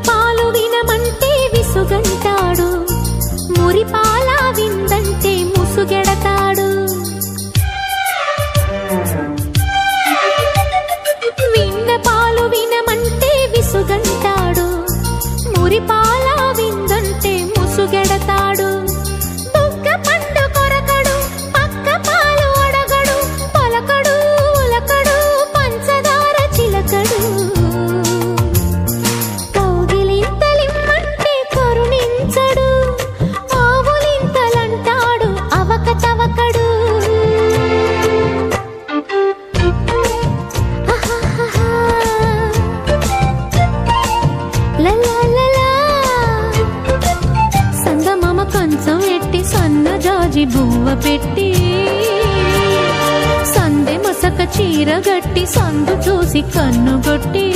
పాలు వినమంటే విసుగంటాడు, మురిపాల విందంటే ముసుగెడతాడు. విన్న పాలు వినమంటే విసుగంటాడు, మురిపాల విందంటే ముసుగెడతాడు. బుగ్గ పండు కొరకడు, పక్క పాలు అడగడు, పలకడు ఉలకడు, పంచదార చిలకడు. కౌగిలింతలిమ్మంటే కరుణించడు, ఆవులింతలంటాడు అవకతవకడు. సందమామ కంచం ఎట్టి సన్నజాజి బువ్వ పెట్టి, సందె మసక చీర గట్టి సందు చూసి కన్నుగొట్టి